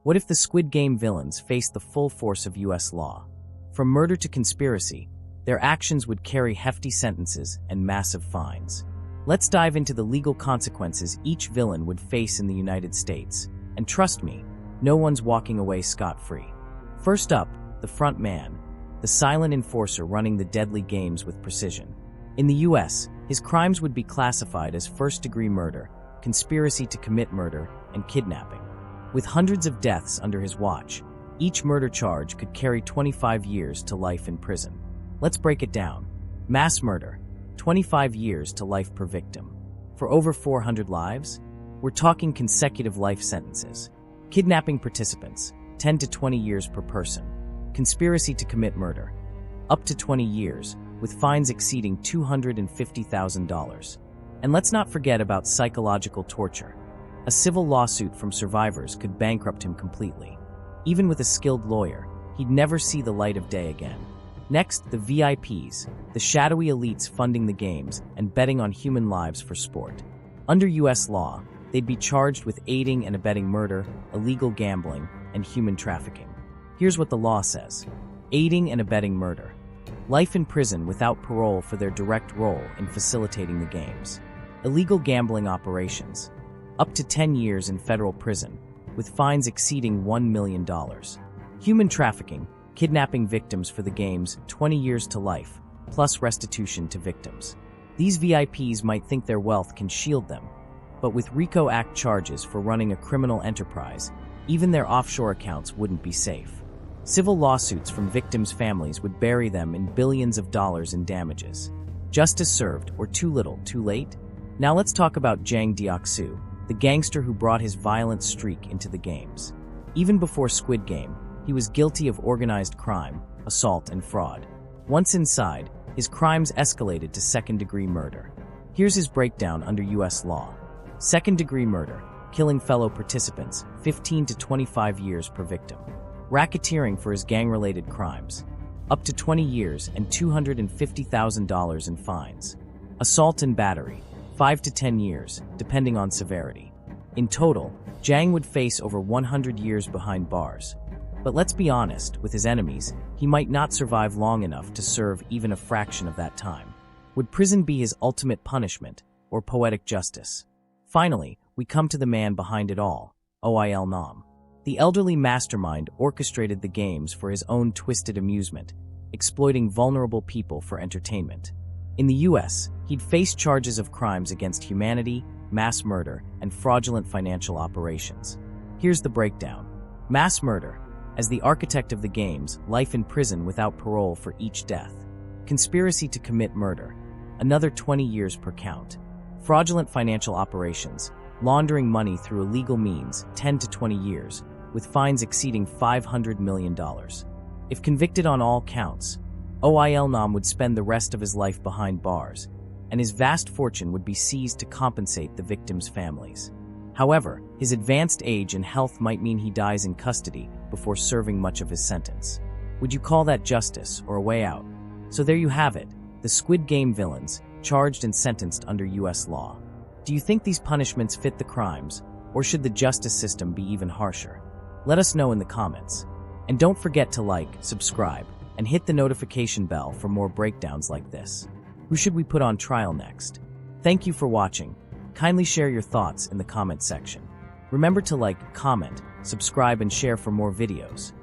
What if the Squid Game villains faced the full force of US law? From murder to conspiracy, their actions would carry hefty sentences and massive fines. Let's dive into the legal consequences each villain would face in the United States. And trust me, no one's walking away scot-free. First up, the front man, the silent enforcer running the deadly games with precision. In the US, his crimes would be classified as first-degree murder, conspiracy to commit murder, and kidnapping. With hundreds of deaths under his watch, each murder charge could carry 25 years to life in prison. Let's break it down. Mass murder, 25 years to life per victim. For over 400 lives, we're talking consecutive life sentences. Kidnapping participants, 10 to 20 years per person. Conspiracy to commit murder, up to 20 years, with fines exceeding $250,000. And let's not forget about psychological torture. A civil lawsuit from survivors could bankrupt him completely. Even with a skilled lawyer, he'd never see the light of day again. Next, the VIPs, the shadowy elites funding the games and betting on human lives for sport. Under US law, they'd be charged with aiding and abetting murder, illegal gambling, and human trafficking. Here's what the law says. Aiding and abetting murder. Life in prison without parole for their direct role in facilitating the games. Illegal gambling operations. Up to 10 years in federal prison, with fines exceeding $1 million. Human trafficking, kidnapping victims for the games, 20 years to life, plus restitution to victims. These VIPs might think their wealth can shield them, but with RICO Act charges for running a criminal enterprise, even their offshore accounts wouldn't be safe. Civil lawsuits from victims' families would bury them in billions of dollars in damages. Justice served, or too little, too late? Now let's talk about Jang Deok-Su, the gangster who brought his violent streak into the games. Even before Squid Game, he was guilty of organized crime, assault, and fraud. Once inside, his crimes escalated to second-degree murder. Here's his breakdown under US law. Second-degree murder, killing fellow participants, 15 to 25 years per victim. Racketeering for his gang-related crimes, up to 20 years and $250,000 in fines. Assault and battery, 5 to 10 years, depending on severity. In total, Jang would face over 100 years behind bars. But let's be honest, with his enemies, he might not survive long enough to serve even a fraction of that time. Would prison be his ultimate punishment, or poetic justice? Finally, we come to the man behind it all, OIL Nam. The elderly mastermind orchestrated the games for his own twisted amusement, exploiting vulnerable people for entertainment. In the US, he'd face charges of crimes against humanity, mass murder, and fraudulent financial operations. Here's the breakdown. Mass murder. As the architect of the games, life in prison without parole for each death. Conspiracy to commit murder. Another 20 years per count. Fraudulent financial operations. Laundering money through illegal means, 10 to 20 years, with fines exceeding $500 million. If convicted on all counts, OIL Nam would spend the rest of his life behind bars, and his vast fortune would be seized to compensate the victims' families. However, his advanced age and health might mean he dies in custody before serving much of his sentence. Would you call that justice or a way out? So there you have it, the Squid Game villains, charged and sentenced under US law. Do you think these punishments fit the crimes, or should the justice system be even harsher? Let us know in the comments. And don't forget to like, subscribe, and hit the notification bell for more breakdowns like this. Who should we put on trial next? Thank you for watching. Kindly share your thoughts in the comment section. Remember to like, comment, subscribe, and share for more videos.